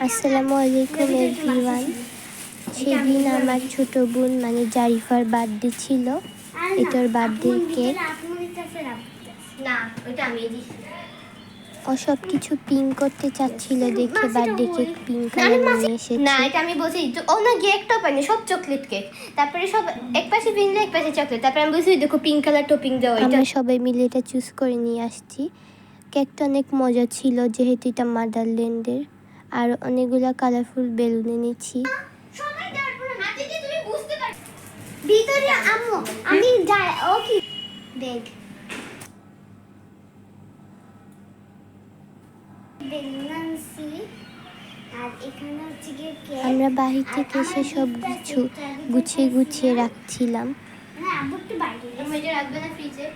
আসসালামু আলাইকুম এভরিওয়ান। সেদিন আমার ছোট বোন মানে জারিফার বার্থডে ছিল। এটার বার্থডে কেক। ও সব কিছু পিঙ্ক করতে চাচ্ছিল দেখে বার্থডে কেক পিঙ্ক কালার নিয়ে এসেছে। না, এটা আমি বলছি ও না কেকটা পাইনি, সব চকলেট কেক। তারপরে সব এক পাশে ভ্যানিলা এক পাশে চকলেট। তারপরে আমি বলছি দেখো পিঙ্ক কালার টপিং দাও। আমরা সবাই মিলে এটা চুজ করে নিয়ে আসছি। কেকটা অনেক মজা ছিল যেহেতু এটা মাদারল্যান্ডের। আর অনেকগুলো কালারফুল বেলুন এনেছি। ভিতরে আম্মু আমি যাই ও কি দেখ বেলুনসি। আর এখানে হচ্ছে কেক। আমরা বাহির থেকে এসে সব কিছু গুছিয়ে গুছিয়ে রাখছিলাম। হ্যাঁ আম্মু একটু বাইরে তুমি এটা রাখবে না ফ্রিজে।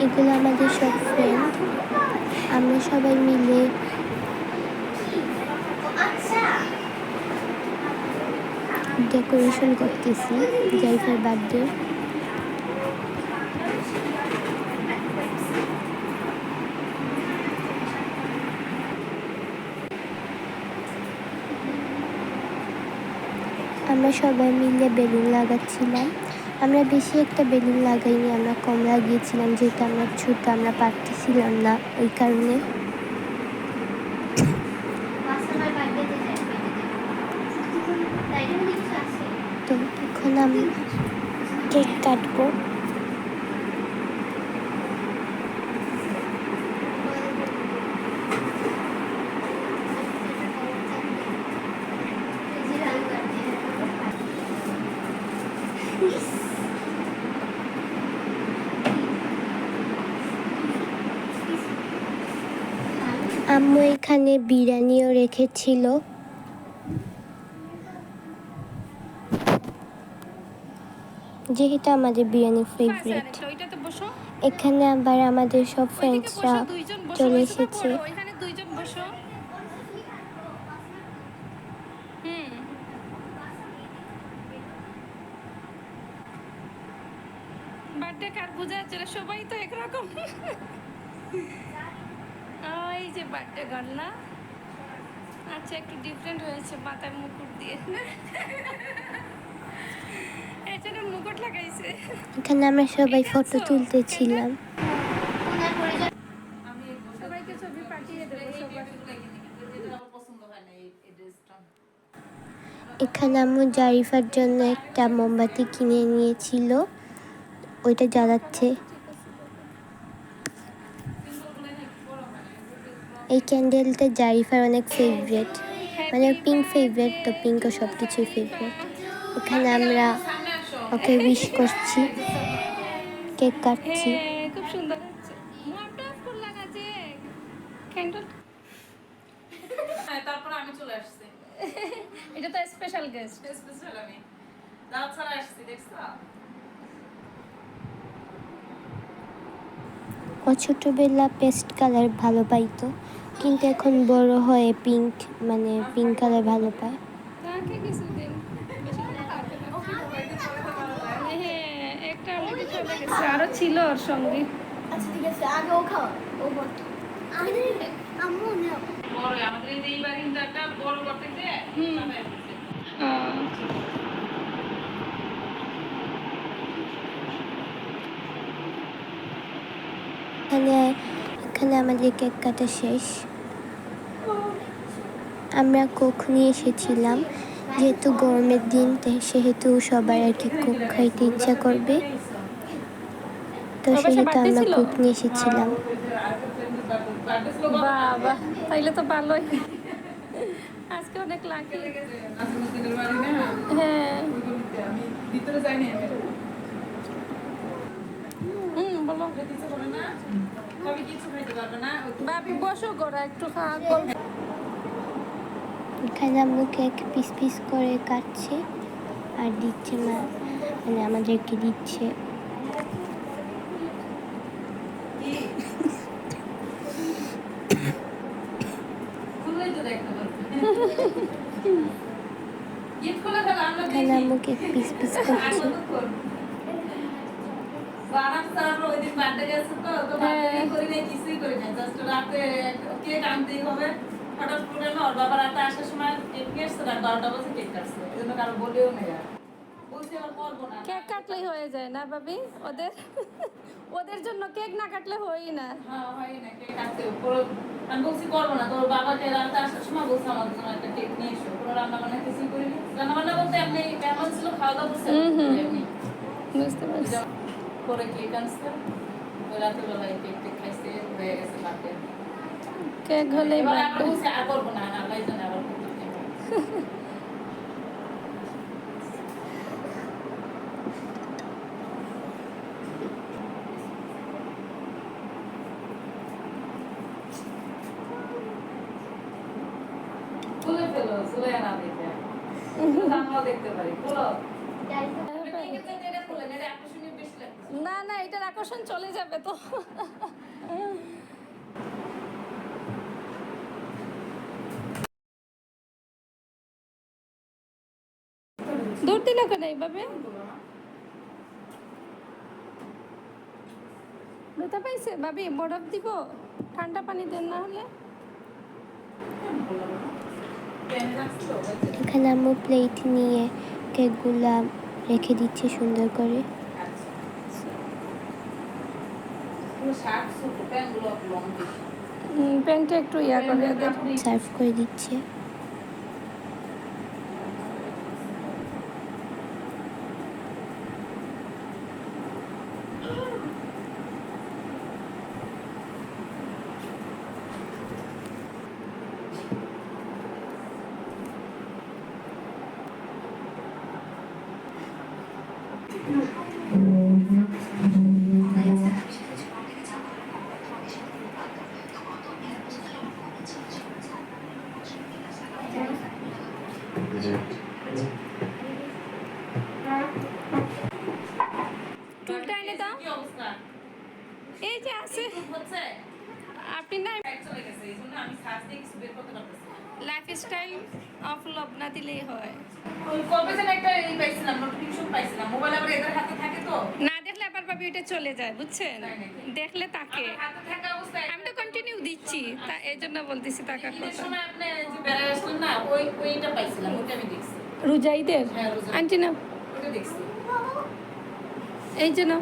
এগুলো আমাদের সব ফ্রেন্ড। আমরা সবাই মিলে ডেকোরেশন করতেছি জারিফার বার্থডে। আমরা সবাই মিলে বেলুন লাগাচ্ছিলাম। আমরা বেশি একটা বেলুন লাগাইনি, আমরা কম লাগিয়েছিলাম যেহেতু আমরা ছোট, আমরা পারতেছিলাম না ওই কারণে। তো এখন আমি কেক কাটবো। আম্মু এখানে বিরিয়ানিও রেখেছিল। যেহেতু আমাদের বিরিয়ানি ফেভারিট। এখানে আবার আমাদের সব ফ্রেন্ডসরা চলে এসেছে। বার্থডে কার বোঝা যাচ্ছে না, সবাই তো একরকম। ওই যে বার্থডে গার্ল না, আচ্ছা একটু ডিফারেন্ট হয়েছে মাথায় মুকুট দিয়ে। এখানে মুকুট লাগাইছে। এখানে আমরা সবাই ফটো তুলতেছিলাম। সবাইকে ছবি পাঠিয়ে দেবো। এখানে আম্মু জারিফার জন্য একটা মোমবাতি কিনে নিয়েছিল, ওইটা জ্বালাচ্ছে। এই ক্যান্ডেলটা জারিফার অনেক ফেভারিট, মানে পিঙ্ক ফেভারিট, তো পিঙ্কও সব কিছুই ফেভারিট। এখানে আমরা ওকে উইশ করছি, কেক কাটছি। খুব সুন্দর হচ্ছে। ফুল লাগাচ্ছে ক্যান্ডেল। তারপর আমি চলে আসছি। এটা তো স্পেশাল গেস্ট। স্পেশাল আমি দাওয়াত ছাড়া আসছি, দেখছো? ও ছোটবেলা পেস্ট কালার ভালো পাইতো, কিন্তু এখন বড় হয়ে পিঙ্ক মানে পিঙ্ক কালার ভালো পায়। তাকে কিছুদিন বেশি দিন থাকে না। হ্যাঁ একটা অলরেডি চলে গেছে, আরো ছিল ওর সঙ্গে। আচ্ছা ঠিক আছে, আগে ও খাওয়া ও বট আম্মু নাও বড় আমাদের এই বাড়িটা একটা বড় করতে যে এখানে আমাদের কেক কাটা শেষ। আমরা কোক নিয়ে এসেছিলাম, যেহেতু গরমের দিন সেহেতু সবার আর কি কোক খাইতে ইচ্ছা করবে, তো সেহেতু আমরা কোক নিয়ে এসেছিলাম। বাবা তাইলে তো ভালোই, আজকে অনেক লাকি। হ্যাঁ ভিতরে যাইনি আমি। বলো কিছু বলে না, কবি কিছু খাইতে পারবে না। ভাবি বসো করা একটু খাওয়া করবে। এখানে আম্মু কেক পিস পিস করে কাটছে আর দিচ্ছে, মানে আমাদেরকে দিচ্ছে। এখানে আম্মু কেক পিস পিস করছে। বারাম সারা ওই দিন বার্থডে গেছে তো তো বার্থডে করি নাই কিছুই করি নাই জাস্ট রাতে কেক আনতেই হবে হঠাৎ করে না ওর বাবা রাতে আসার সময় কেক নিয়ে এসছে রাত 12টা বাজে কেক কাটছে এই জন্য কারো বলেও নেই আর বলছি আবার করবো না কেক কাটলেই হয়ে যায় না ভাবি ওদের ওদের জন্য কেক না কাটলে হয়ই না। হ্যাঁ হয় না কেক কাটতে পুরো আমি বলছি করবো না তোর বাবাকে রাতে আসার সময় বলছে আমাদের জন্য একটা কেক নিয়ে এসো কোনো রান্না বান্না কিছুই করিনি রান্না বান্না বলতে এমনি কেমন ছিল খাওয়া দাওয়া করছে এমনি বুঝতে পারছি। করে কেক আনছে ওই রাতের বেলায় কেক টেক খাইছে হয়ে গেছে বার্থডে কেক হলেই এবার আবার বার্থডে। বলছে আর করবো না আল্লাহ জানে আবার করতে খুলে ফেলো খুলে না দেখে আমরাও দেখতে পারি খুলো এটা খুলে এটা আকর্ষণীয় বেশি লাগছে না না এটার আকর্ষণ চলে যাবে তো। দূর দিল কেন এইভাবে? ব্যথা পাইছে ভাবি? বরফ দিব? ঠান্ডা পানি দেন না হলে। এখানে আম্মু প্লেট নিয়ে কেকগুলা রেখে দিচ্ছে সুন্দর করে। শার্ট সুট প্যান্টগুলো লং বেশি প্যান্টটা একটু ইয়া করে দেন। সার্ভ করে দিচ্ছে। টুলটা এনে দাও। কি অবস্থা এই যে আছে হচ্ছে আপনি না ব্যাগ চলে গেছে এই জন্য আমি সার্চ দিয়ে কিছু বের করতে পারতেছি না। লাইফস্টাইল অফ লভ না দিলেই হয়। ওই কবে যেন একটা এই পাইছিলাম নোটিফিকেশন পাইছিলাম মোবাইল আবার এদের হাতে থাকে তো না দেখলে আবার ভাবি ওটা চলে যায় বুঝছেন, তাই নাকি? দেখলে তাকে আমার হাতে থাকা অবস্থায় আমি তো কন্টিনিউ দিচ্ছি তা এই জন্য বলতেছি টাকার ঈদের কথা। সময় আপনি যে বেড়ায় আসলেন না ওইটা পাইছিলাম ওইটা আমি দেখছি রুজাইদের হ্যাঁ, রোজা। আন্টি না ওইটা দেখছি এই জন্য।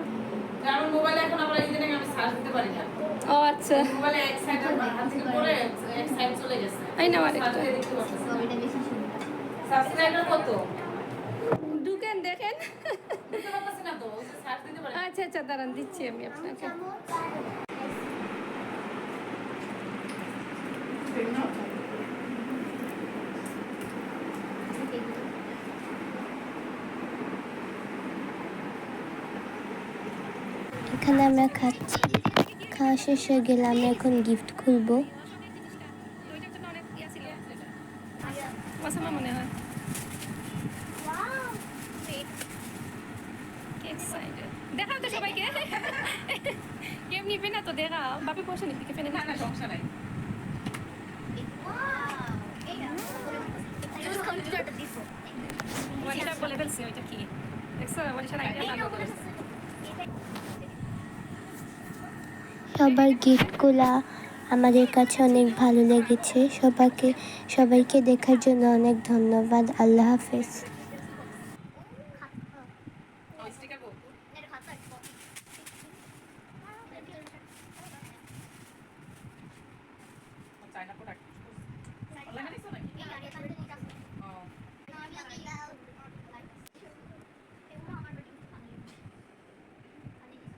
আমার মোবাইলে এখন আবার এই দিনে আমি সার্চ দিতে পারি না ও আচ্ছা মোবাইলে এক সাইড হাত থেকে পড়ে এক সাইড চলে গেছে এই নাও আরেকটা। সার্চ দিয়ে দেখতে পাচ্ছি ছবিটা বেশি সুন্দর। সাবস্ক্রাইবার কত ঢুকেন দেখেন। দিতে পারতেছি না তো ওই যে সার্চ দিতে পারি না। আচ্ছা আচ্ছা দাঁড়ান দিচ্ছি আমি আপনাকে। এখানে আমরা খাচ্ছি। খাওয়া শেষ হয়ে গেলে আমরা এখন গিফট খুলবো। ওইটার জন্য অনেক ইয়া ছিল পছন্দ মনে হয়। Excited. দেখাও তো সবাইকে। কেউ নিবে না তো দেখাও। বাপি পয়সা নিতে কে ফেলে না না সমস্যা নাই ওইটা বলে ফেলছি ওইটা কি দেখছো ওইটার আইডিয়া ভালো করেছে। সবার গিফটগুলা আমাদের কাছে অনেক ভালো লেগেছে। সবাইকে দেখার জন্য অনেক ধন্যবাদ। আল্লাহ হাফেজ। ওই স্টিকার কো চাইনা প্রোডাক্ট অনলাইনে দিছো নাকি ও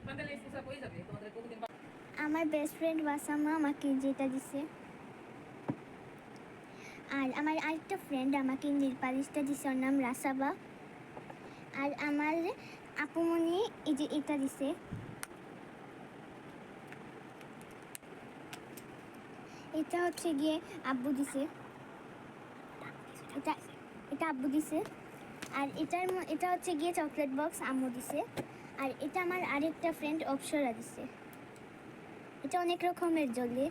তোমাদের লিস্ট সব হয়ে যাবে তোমাদের প্রতিদিন আমার বেস্ট ফ্রেন্ড ওয়াসামা আমাকে যেটা দিছে, আর আমার আরেকটা ফ্রেন্ড আমাকে নীল পালিশটা দিছে, ওর নাম রাসাবা। আর আমার আপুমনি এই যে এটা দিছে। এটা হচ্ছে গিয়ে আব্বু দিছে, এটা এটা আব্বু দিছে। আর এটা হচ্ছে গিয়ে চকলেট বক্স আম্মু দিছে। আর এটা আমার আরেকটা ফ্রেন্ড অপসরা দিছে। এটা অনেক রকমের জ্বলে।